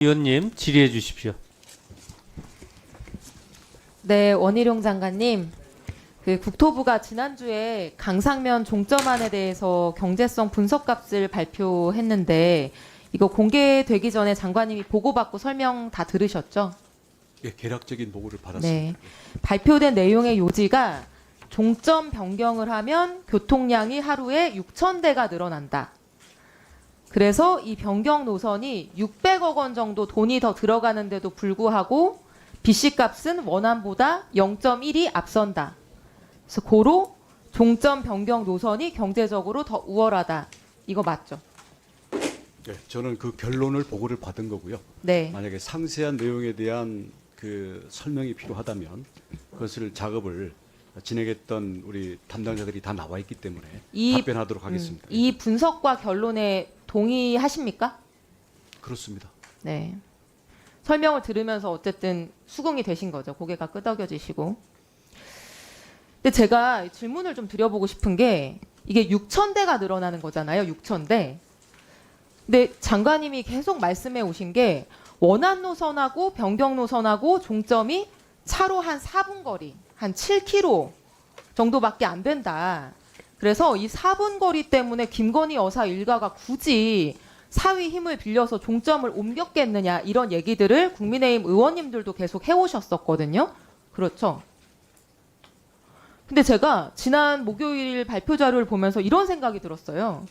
의원님 질의해 주십시오. 네, 원희룡 장관님. 국토부가 지난주에 강상면 종점안에 대해서 경제성 분석값을 발표했는데 이거 공개되기 전에 장관님이 보고받고 설명 다 들으셨죠? 예, 개략적인 보고를 받았습니다. 네. 발표된 내용의 요지가 종점 변경을 하면 교통량이 하루에 6,000대가 늘어난다. 그래서 이 변경 노선이 600억 원 정도 돈이 더 들어가는데도 불구하고 BC값은 원안보다 0.1이 앞선다. 그래서 고로 종점 변경 노선이 경제적으로 더 우월하다. 이거 맞죠? 예, 저는 그 결론을 보고를 받은 거고요. 네. 만약에 상세한 내용에 대한 그 설명이 필요하다면 그것을 작업을 진행했던 우리 담당자들이 다 나와 있기 때문에 답변하도록 하겠습니다. 이 분석과 결론에 동의하십니까? 그렇습니다. 네. 설명을 들으면서 어쨌든 수긍이 되신 거죠. 고개가 끄덕여지시고. 근데 제가 질문을 좀 드려보고 싶은 게 이게 6,000대가 늘어나는 거잖아요. 6,000대. 근데 장관님이 계속 말씀해 오신 게 원안 노선하고 변경 노선하고 종점이 차로 한 4분 거리, 한 7km 정도밖에 안 된다. 그래서 이 4분 거리 때문에 김건희 여사 일가가 굳이 사위 힘을 빌려서 종점을 옮겼겠느냐 이런 얘기들을 국민의힘 의원님들도 계속 해오셨었거든요. 그렇죠? 근데 제가 지난 목요일 발표 자료를 보면서 이런 생각이 들었어요.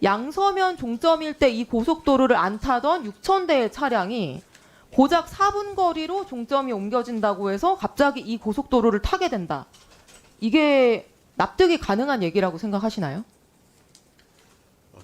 양서면 종점일 때 이 고속도로를 안 타던 6,000대의 차량이 고작 4분 거리로 종점이 옮겨진다고 해서 갑자기 이 고속도로를 타게 된다. 이게 납득이 가능한 얘기라고 생각하시나요?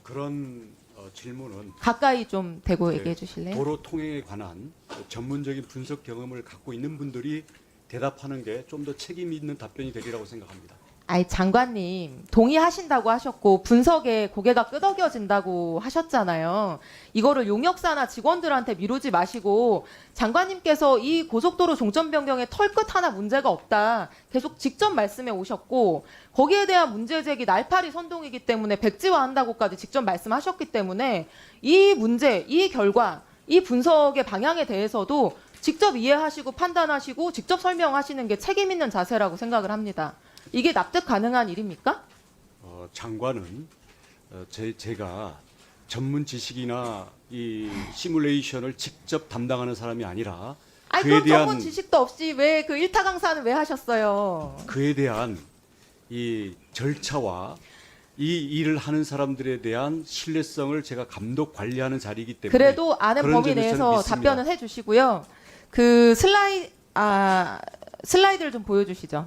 그런 질문은 가까이 좀 대고 네, 얘기해 주실래요? 도로 통행에 관한 전문적인 분석 경험을 갖고 있는 분들이 대답하는 게 좀 더 책임 있는 답변이 되리라고 생각합니다. 아이 장관님 동의하신다고 하셨고 분석에 고개가 끄덕여진다고 하셨잖아요. 이거를 용역사나 직원들한테 미루지 마시고 장관님께서 이 고속도로 종점 변경에 털끝 하나 문제가 없다. 계속 직접 말씀해 오셨고 거기에 대한 문제 제기 날파리 선동이기 때문에 백지화한다고까지 직접 말씀하셨기 때문에 이 문제, 이 결과, 이 분석의 방향에 대해서도 직접 이해하시고 판단하시고 직접 설명하시는 게 책임 있는 자세라고 생각을 합니다. 이게 납득 가능한 일입니까? 장관은 제가 전문 지식이나 이 시뮬레이션을 직접 담당하는 사람이 아니라 아니 그에 그럼 대한 전문 지식도 없이 왜 그 일타 강사는 왜 하셨어요? 그에 대한 이 절차와 이 일을 하는 사람들에 대한 신뢰성을 제가 감독 관리하는 자리이기 때문에 그래도 아는 그런 범위 점에서는 내에서 믿습니다. 답변을 해주시고요. 슬라이드를 좀 보여주시죠.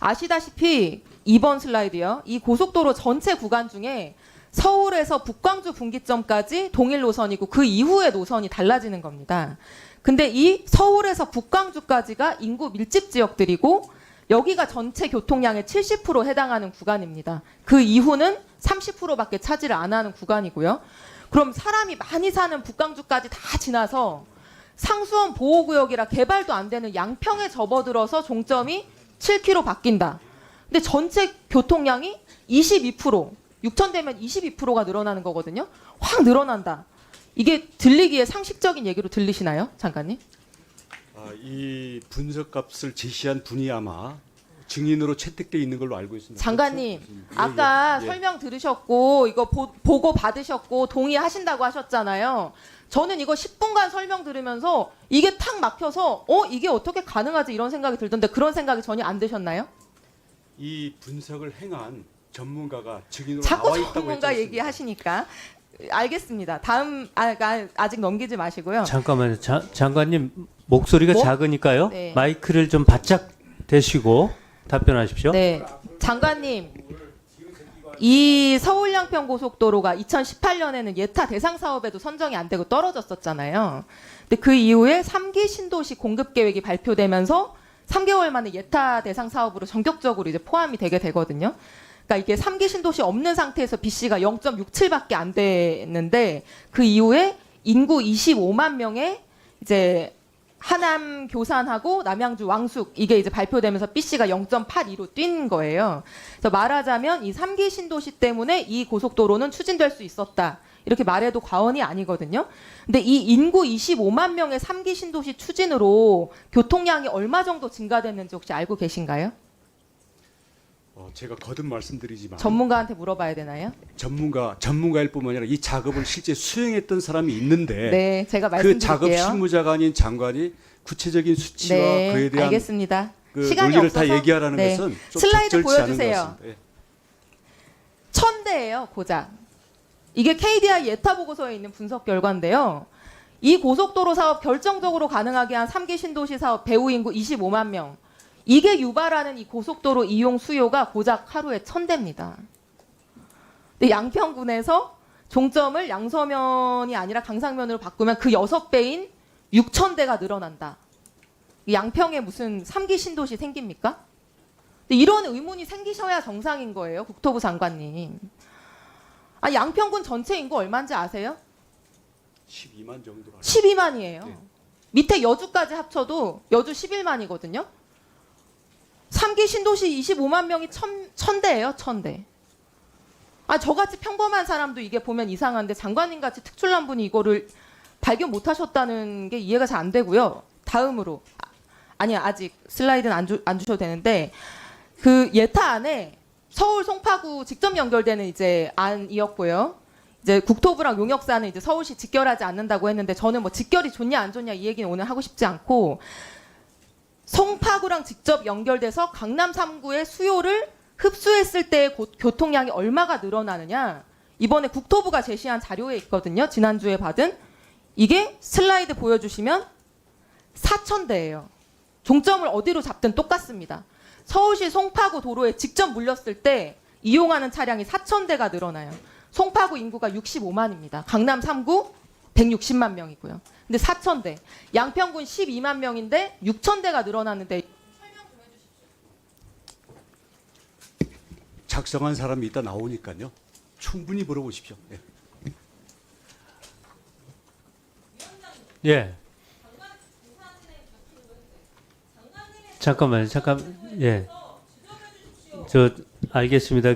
아시다시피 2번 슬라이드요. 이 고속도로 전체 구간 중에 서울에서 북광주 분기점까지 동일 노선이고 그 이후의 노선이 달라지는 겁니다. 근데 이 서울에서 북광주까지가 인구 밀집 지역들이고 여기가 전체 교통량의 70% 해당하는 구간입니다. 그 이후는 30%밖에 차지를 안 하는 구간이고요. 그럼 사람이 많이 사는 북광주까지 다 지나서 상수원 보호구역이라 개발도 안 되는 양평에 접어들어서 종점이 7km 바뀐다. 근데 전체 교통량이 22%, 6,000대면 22%가 늘어나는 거거든요. 확 늘어난다. 이게 들리기에 상식적인 얘기로 들리시나요, 장관님? 이 분석값을 제시한 분이 아마 증인으로 채택돼 있는 걸로 알고 있습니다. 장관님, 그렇죠? 아까 예. 설명 들으셨고 이거 보고 받으셨고 동의하신다고 하셨잖아요. 저는 이거 10분간 설명 들으면서 이게 탁 막혀서 이게 어떻게 가능하지 이런 생각이 들던데 그런 생각이 전혀 안 드셨나요? 이 분석을 행한 전문가가 증인으로 자꾸 나와 있다고 전문가 했지 얘기하시니까 알겠습니다. 다음 아직 넘기지 마시고요. 잠깐만요. 장관님 목소리가 뭐? 작으니까요. 네. 마이크를 좀 바짝 대시고 답변하십시오. 네, 장관님. 이 서울 양평 고속도로가 2018년에는 예타 대상 사업에도 선정이 안 되고 떨어졌었잖아요. 근데 그 이후에 3기 신도시 공급 계획이 발표되면서 3개월 만에 예타 대상 사업으로 전격적으로 이제 포함이 되게 되거든요. 그러니까 이게 3기 신도시 없는 상태에서 BC가 0.67밖에 안 됐는데 그 이후에 인구 25만 명의 이제 하남 교산하고 남양주 왕숙 이게 이제 발표되면서 BC가 0.82로 뛴 거예요. 그래서 말하자면 이 3기 신도시 때문에 이 고속도로는 추진될 수 있었다. 이렇게 말해도 과언이 아니거든요. 근데 이 인구 25만 명의 3기 신도시 추진으로 교통량이 얼마 정도 증가됐는지 혹시 알고 계신가요? 제가 거듭 말씀드리지만 전문가한테 물어봐야 되나요? 전문가일 뿐만 아니라 이 작업을 실제 수행했던 사람이 있는데 네, 제가 그 작업 말씀드릴게요. 실무자가 아닌 장관이 구체적인 수치와 네, 그에 대한 알겠습니다. 그 시간이 논리를 없어서 다 얘기하라는 네. 것은 좀 슬라이드 적절치 않은 것 보여주세요. 같습니다. 예. 1000대예요, 고작. 이게 KDI 예타 보고서에 있는 분석 결과인데요. 이 고속도로 사업 결정적으로 가능하게 한 3기 신도시 사업 배후 인구 25만 명. 이게 유발하는 이 고속도로 이용 수요가 고작 하루에 1000대입니다. 근데 양평군에서 종점을 양서면이 아니라 강상면으로 바꾸면 그 6배인 6000대가 늘어난다. 이 양평에 무슨 3기 신도시 생깁니까? 근데 이런 의문이 생기셔야 정상인 거예요, 국토부 장관님. 아, 양평군 전체 인구 얼마인지 아세요? 12만 정도로 12만이에요. 네. 밑에 여주까지 합쳐도 여주 11만이거든요. 3기 신도시 25만 명이 1000대예요, 1000대. 아, 저같이 평범한 사람도 이게 보면 이상한데 장관님 같이 특출난 분이 이거를 발견 못 하셨다는 게 이해가 잘 안 되고요. 다음으로. 아니야, 아직 슬라이드는 안 주셔도 되는데 그 예타 안에 서울 송파구 직접 연결되는 이제 안이었고요. 이제 국토부랑 용역사는 이제 서울시 직결하지 않는다고 했는데 저는 뭐 직결이 좋냐 안 좋냐 이 얘기는 오늘 하고 싶지 않고 송파구랑 직접 연결돼서 강남 3구의 수요를 흡수했을 때의 교통량이 얼마가 늘어나느냐 이번에 국토부가 제시한 자료에 있거든요. 지난주에 받은 이게 슬라이드 보여주시면 4000대예요. 종점을 어디로 잡든 똑같습니다. 서울시 송파구 도로에 직접 물렸을 때 이용하는 차량이 4000대가 늘어나요. 송파구 인구가 65만입니다. 강남 3구 160만 명이고요. 근데 4000대. 양평군 12만 명인데 6000대가 늘어났는데 작성한 사람이 이따 나오니까요. 충분히 물어보십시오. 예. 예. 잠깐만. 예. 알겠습니다.